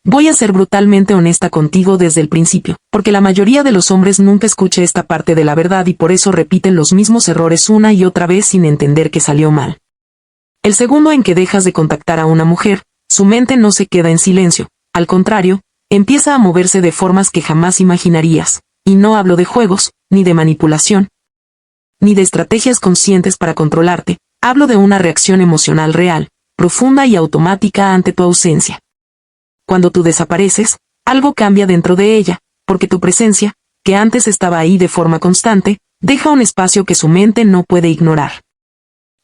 Voy a ser brutalmente honesta contigo desde el principio, porque la mayoría de los hombres nunca escucha esta parte de la verdad y por eso repiten los mismos errores una y otra vez sin entender que salió mal. El segundo en que dejas de contactar a una mujer, su mente no se queda en silencio, al contrario, empieza a moverse de formas que jamás imaginarías, y no hablo de juegos, ni de manipulación, ni de estrategias conscientes para controlarte, hablo de una reacción emocional real, profunda y automática ante tu ausencia. Cuando tú desapareces, algo cambia dentro de ella, porque tu presencia, que antes estaba ahí de forma constante, deja un espacio que su mente no puede ignorar.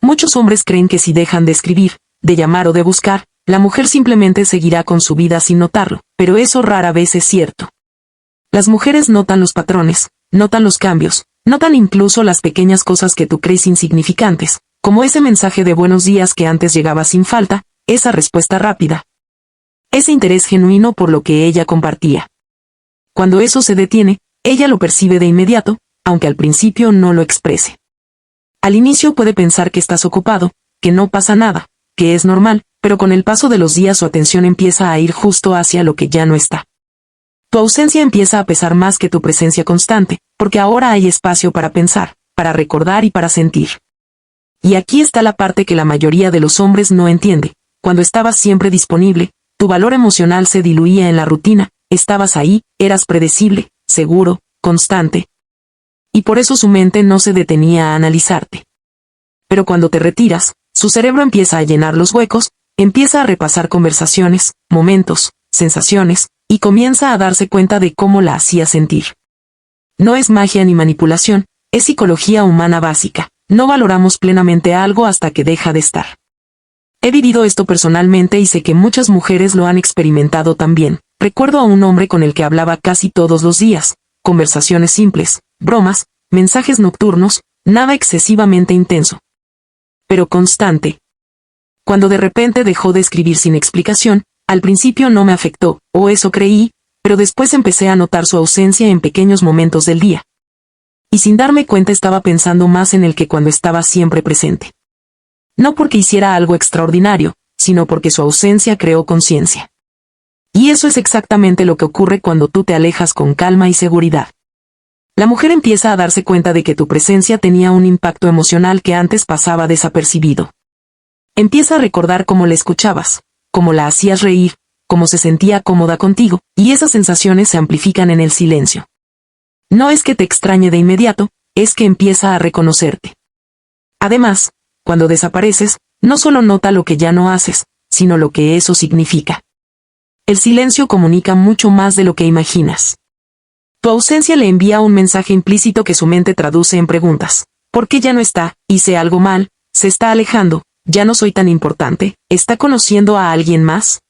Muchos hombres creen que si dejan de escribir, de llamar o de buscar, la mujer simplemente seguirá con su vida sin notarlo, pero eso rara vez es cierto. Las mujeres notan los patrones, notan los cambios, notan incluso las pequeñas cosas que tú crees insignificantes, como ese mensaje de buenos días que antes llegaba sin falta, esa respuesta rápida, ese interés genuino por lo que ella compartía. Cuando eso se detiene, ella lo percibe de inmediato, aunque al principio no lo exprese. Al inicio puede pensar que estás ocupado, que no pasa nada, que es normal, pero con el paso de los días su atención empieza a ir justo hacia lo que ya no está. Tu ausencia empieza a pesar más que tu presencia constante, porque ahora hay espacio para pensar, para recordar y para sentir. Y aquí está la parte que la mayoría de los hombres no entiende. Cuando estabas siempre disponible, tu valor emocional se diluía en la rutina, estabas ahí, eras predecible, seguro, constante. Y por eso su mente no se detenía a analizarte. Pero cuando te retiras, su cerebro empieza a llenar los huecos, empieza a repasar conversaciones, momentos, sensaciones, y comienza a darse cuenta de cómo la hacía sentir. No es magia ni manipulación, es psicología humana básica. No valoramos plenamente algo hasta que deja de estar. He vivido esto personalmente y sé que muchas mujeres lo han experimentado también. Recuerdo a un hombre con el que hablaba casi todos los días, conversaciones simples, bromas, mensajes nocturnos, nada excesivamente intenso, pero constante. Cuando de repente dejó de escribir sin explicación, al principio no me afectó, o eso creí, pero después empecé a notar su ausencia en pequeños momentos del día. Y sin darme cuenta estaba pensando más en él que cuando estaba siempre presente. No porque hiciera algo extraordinario, sino porque su ausencia creó conciencia. Y eso es exactamente lo que ocurre cuando tú te alejas con calma y seguridad. La mujer empieza a darse cuenta de que tu presencia tenía un impacto emocional que antes pasaba desapercibido. Empieza a recordar cómo la escuchabas, cómo la hacías reír, cómo se sentía cómoda contigo, y esas sensaciones se amplifican en el silencio. No es que te extrañe de inmediato, es que empieza a reconocerte. Además, cuando desapareces, no solo nota lo que ya no haces, sino lo que eso significa. El silencio comunica mucho más de lo que imaginas. Tu ausencia le envía un mensaje implícito que su mente traduce en preguntas. ¿Por qué ya no está? ¿Hice algo mal? ¿Se está alejando? ¿Ya no soy tan importante? ¿Está conociendo a alguien más?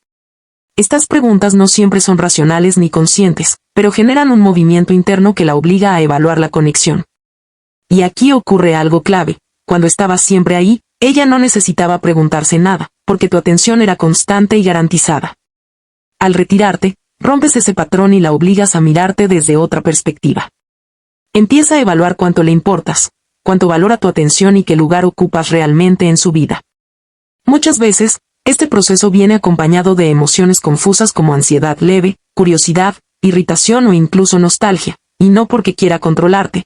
Estas preguntas no siempre son racionales ni conscientes, pero generan un movimiento interno que la obliga a evaluar la conexión. Y aquí ocurre algo clave. Cuando estabas siempre ahí, ella no necesitaba preguntarse nada, porque tu atención era constante y garantizada. Al retirarte, rompes ese patrón y la obligas a mirarte desde otra perspectiva. Empieza a evaluar cuánto le importas, cuánto valora tu atención y qué lugar ocupas realmente en su vida. Muchas veces, este proceso viene acompañado de emociones confusas como ansiedad leve, curiosidad, irritación o incluso nostalgia, y no porque quiera controlarte,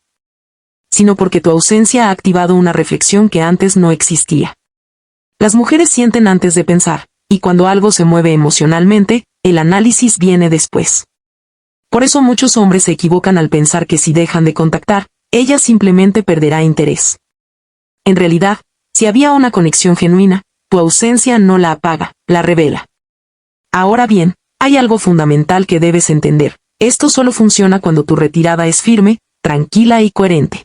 sino porque tu ausencia ha activado una reflexión que antes no existía. Las mujeres sienten antes de pensar, y cuando algo se mueve emocionalmente, el análisis viene después. Por eso muchos hombres se equivocan al pensar que si dejan de contactar, ella simplemente perderá interés. En realidad, si había una conexión genuina, tu ausencia no la apaga, la revela. Ahora bien, hay algo fundamental que debes entender. Esto solo funciona cuando tu retirada es firme, tranquila y coherente.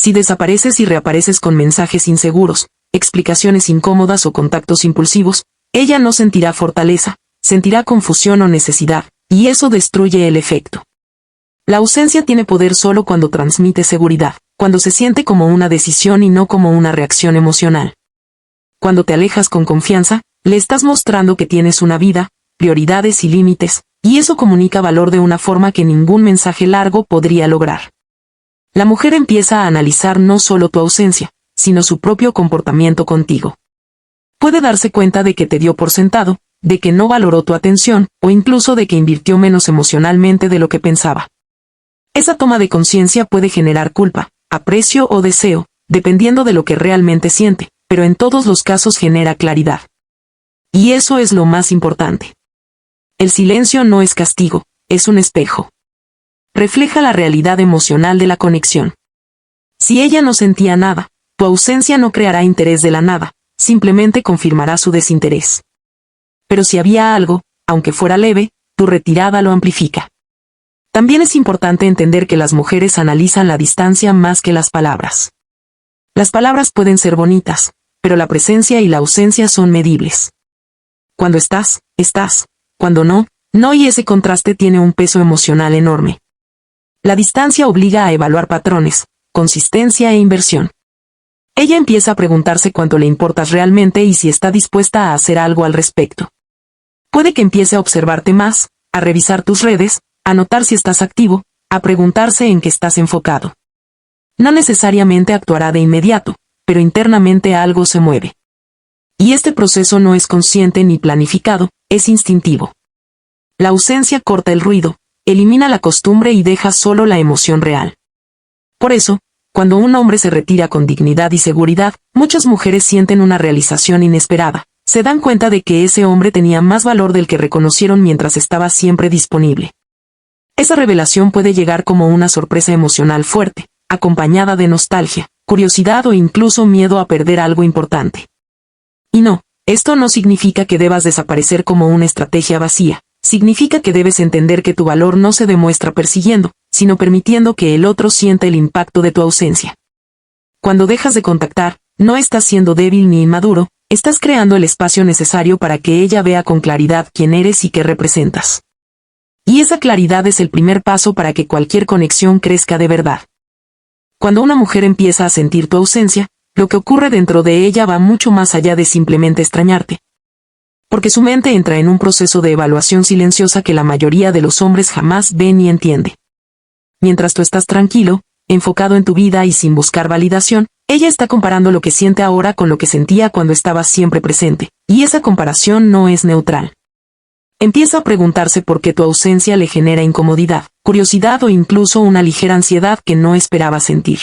Si desapareces y reapareces con mensajes inseguros, explicaciones incómodas o contactos impulsivos, ella no sentirá fortaleza, sentirá confusión o necesidad, y eso destruye el efecto. La ausencia tiene poder solo cuando transmite seguridad, cuando se siente como una decisión y no como una reacción emocional. Cuando te alejas con confianza, le estás mostrando que tienes una vida, prioridades y límites, y eso comunica valor de una forma que ningún mensaje largo podría lograr. La mujer empieza a analizar no solo tu ausencia, sino su propio comportamiento contigo. Puede darse cuenta de que te dio por sentado, de que no valoró tu atención, o incluso de que invirtió menos emocionalmente de lo que pensaba. Esa toma de conciencia puede generar culpa, aprecio o deseo, dependiendo de lo que realmente siente, pero en todos los casos genera claridad. Y eso es lo más importante. El silencio no es castigo, es un espejo. Refleja la realidad emocional de la conexión. Si ella no sentía nada, tu ausencia no creará interés de la nada, simplemente confirmará su desinterés. Pero si había algo, aunque fuera leve, tu retirada lo amplifica. También es importante entender que las mujeres analizan la distancia más que las palabras. Las palabras pueden ser bonitas, pero la presencia y la ausencia son medibles. Cuando estás, estás. Cuando no, no, y ese contraste tiene un peso emocional enorme. La distancia obliga a evaluar patrones, consistencia e inversión. Ella empieza a preguntarse cuánto le importas realmente y si está dispuesta a hacer algo al respecto. Puede que empiece a observarte más, a revisar tus redes, a notar si estás activo, a preguntarse en qué estás enfocado. No necesariamente actuará de inmediato, pero internamente algo se mueve. Y este proceso no es consciente ni planificado, es instintivo. La ausencia corta el ruido, elimina la costumbre y deja solo la emoción real. Por eso, cuando un hombre se retira con dignidad y seguridad, muchas mujeres sienten una realización inesperada. Se dan cuenta de que ese hombre tenía más valor del que reconocieron mientras estaba siempre disponible. Esa revelación puede llegar como una sorpresa emocional fuerte, acompañada de nostalgia, curiosidad o incluso miedo a perder algo importante. Y no, esto no significa que debas desaparecer como una estrategia vacía, significa que debes entender que tu valor no se demuestra persiguiendo, sino permitiendo que el otro sienta el impacto de tu ausencia. Cuando dejas de contactar, no estás siendo débil ni inmaduro, estás creando el espacio necesario para que ella vea con claridad quién eres y qué representas. Y esa claridad es el primer paso para que cualquier conexión crezca de verdad. Cuando una mujer empieza a sentir tu ausencia, lo que ocurre dentro de ella va mucho más allá de simplemente extrañarte. Porque su mente entra en un proceso de evaluación silenciosa que la mayoría de los hombres jamás ven ni entiende. Mientras tú estás tranquilo, enfocado en tu vida y sin buscar validación, ella está comparando lo que siente ahora con lo que sentía cuando estabas siempre presente, y esa comparación no es neutral. Empieza a preguntarse por qué tu ausencia le genera incomodidad, curiosidad o incluso una ligera ansiedad que no esperaba sentir.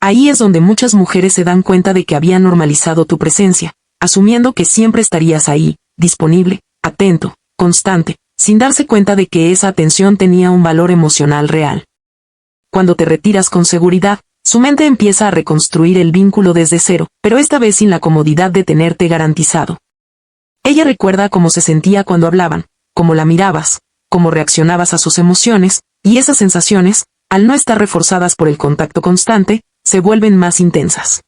Ahí es donde muchas mujeres se dan cuenta de que habían normalizado tu presencia, asumiendo que siempre estarías ahí, disponible, atento, constante, sin darse cuenta de que esa atención tenía un valor emocional real. Cuando te retiras con seguridad, su mente empieza a reconstruir el vínculo desde cero, pero esta vez sin la comodidad de tenerte garantizado. Ella recuerda cómo se sentía cuando hablaban, cómo la mirabas, cómo reaccionabas a sus emociones, y esas sensaciones, al no estar reforzadas por el contacto constante, se vuelven más intensas.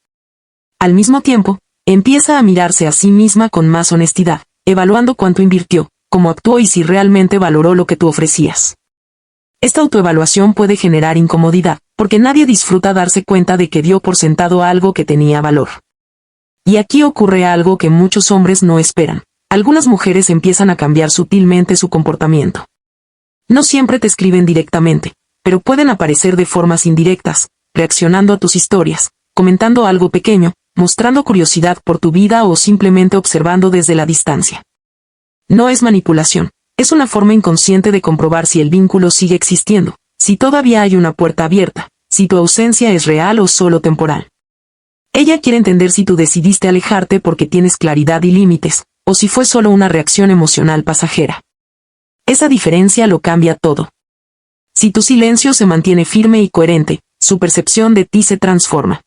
Al mismo tiempo, empieza a mirarse a sí misma con más honestidad, evaluando cuánto invirtió, cómo actuó y si realmente valoró lo que tú ofrecías. Esta autoevaluación puede generar incomodidad, porque nadie disfruta darse cuenta de que dio por sentado algo que tenía valor. Y aquí ocurre algo que muchos hombres no esperan. Algunas mujeres empiezan a cambiar sutilmente su comportamiento. No siempre te escriben directamente, pero pueden aparecer de formas indirectas, reaccionando a tus historias, comentando algo pequeño, mostrando curiosidad por tu vida o simplemente observando desde la distancia. No es manipulación, es una forma inconsciente de comprobar si el vínculo sigue existiendo, si todavía hay una puerta abierta, si tu ausencia es real o solo temporal. Ella quiere entender si tú decidiste alejarte porque tienes claridad y límites, o si fue solo una reacción emocional pasajera. Esa diferencia lo cambia todo. Si tu silencio se mantiene firme y coherente, su percepción de ti se transforma.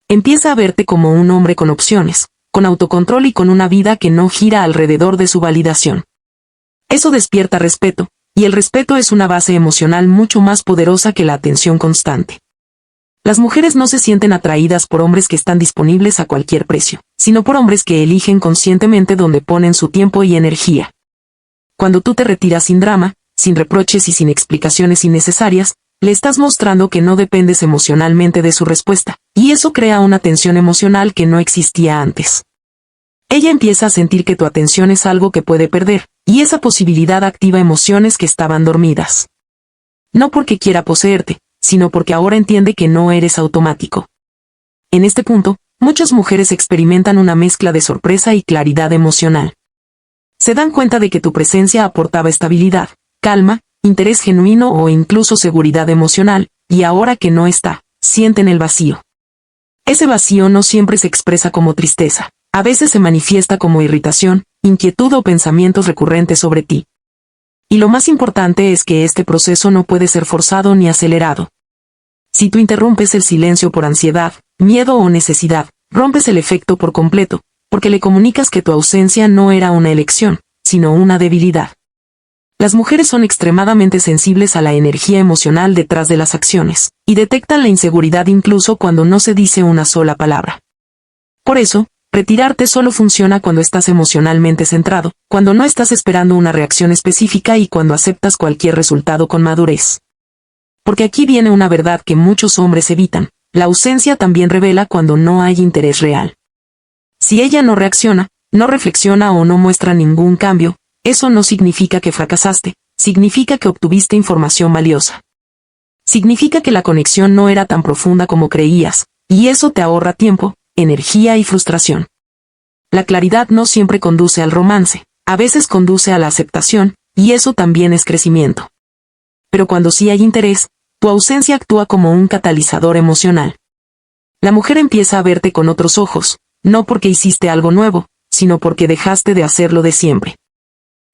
Empieza a verte como un hombre con opciones, con autocontrol y con una vida que no gira alrededor de su validación. Eso despierta respeto, y el respeto es una base emocional mucho más poderosa que la atención constante. Las mujeres no se sienten atraídas por hombres que están disponibles a cualquier precio, sino por hombres que eligen conscientemente dónde ponen su tiempo y energía. Cuando tú te retiras sin drama, sin reproches y sin explicaciones innecesarias, le estás mostrando que no dependes emocionalmente de su respuesta, y eso crea una tensión emocional que no existía antes. Ella empieza a sentir que tu atención es algo que puede perder, y esa posibilidad activa emociones que estaban dormidas. No porque quiera poseerte, sino porque ahora entiende que no eres automático. En este punto, muchas mujeres experimentan una mezcla de sorpresa y claridad emocional. Se dan cuenta de que tu presencia aportaba estabilidad, calma, interés genuino o incluso seguridad emocional, y ahora que no está, sienten el vacío. Ese vacío no siempre se expresa como tristeza, a veces se manifiesta como irritación, inquietud o pensamientos recurrentes sobre ti. Y lo más importante es que este proceso no puede ser forzado ni acelerado. Si tú interrumpes el silencio por ansiedad, miedo o necesidad, rompes el efecto por completo, porque le comunicas que tu ausencia no era una elección, sino una debilidad. Las mujeres son extremadamente sensibles a la energía emocional detrás de las acciones, y detectan la inseguridad incluso cuando no se dice una sola palabra. Por eso, retirarte solo funciona cuando estás emocionalmente centrado, cuando no estás esperando una reacción específica y cuando aceptas cualquier resultado con madurez. Porque aquí viene una verdad que muchos hombres evitan: la ausencia también revela cuando no hay interés real. Si ella no reacciona, no reflexiona o no muestra ningún cambio, eso no significa que fracasaste, significa que obtuviste información valiosa. Significa que la conexión no era tan profunda como creías, y eso te ahorra tiempo, energía y frustración. La claridad no siempre conduce al romance, a veces conduce a la aceptación, y eso también es crecimiento. Pero cuando sí hay interés, tu ausencia actúa como un catalizador emocional. La mujer empieza a verte con otros ojos, no porque hiciste algo nuevo, sino porque dejaste de hacerlo de siempre.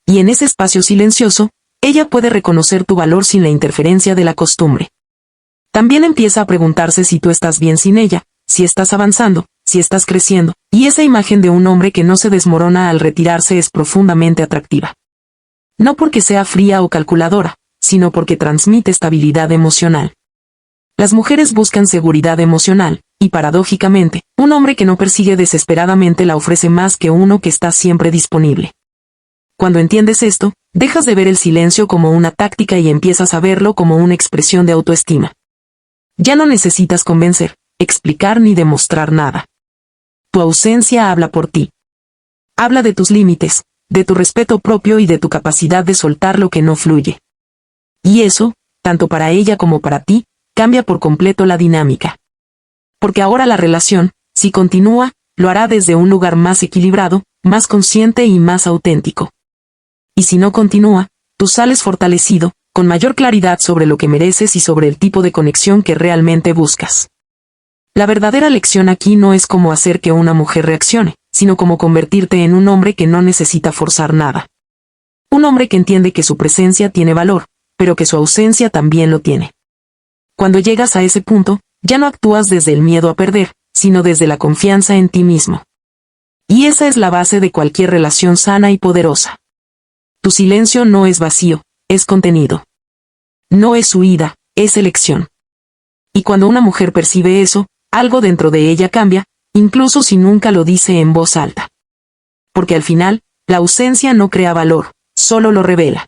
Y en ese espacio silencioso, ella puede reconocer tu valor sin la interferencia de la costumbre. También empieza a preguntarse si tú estás bien sin ella, si estás avanzando, si estás creciendo, y esa imagen de un hombre que no se desmorona al retirarse es profundamente atractiva. No porque sea fría o calculadora, sino porque transmite estabilidad emocional. Las mujeres buscan seguridad emocional, y paradójicamente, un hombre que no persigue desesperadamente la ofrece más que uno que está siempre disponible. Cuando entiendes esto, dejas de ver el silencio como una táctica y empiezas a verlo como una expresión de autoestima. Ya no necesitas convencer, explicar ni demostrar nada. Tu ausencia habla por ti. Habla de tus límites, de tu respeto propio y de tu capacidad de soltar lo que no fluye. Y eso, tanto para ella como para ti, cambia por completo la dinámica. Porque ahora la relación, si continúa, lo hará desde un lugar más equilibrado, más consciente y más auténtico. Y si no continúa, tú sales fortalecido, con mayor claridad sobre lo que mereces y sobre el tipo de conexión que realmente buscas. La verdadera lección aquí no es cómo hacer que una mujer reaccione, sino cómo convertirte en un hombre que no necesita forzar nada. Un hombre que entiende que su presencia tiene valor, pero que su ausencia también lo tiene. Cuando llegas a ese punto, ya no actúas desde el miedo a perder, sino desde la confianza en ti mismo. Y esa es la base de cualquier relación sana y poderosa. Tu silencio no es vacío, es contenido. No es huida, es elección. Y cuando una mujer percibe eso, algo dentro de ella cambia, incluso si nunca lo dice en voz alta. Porque al final, la ausencia no crea valor, solo lo revela.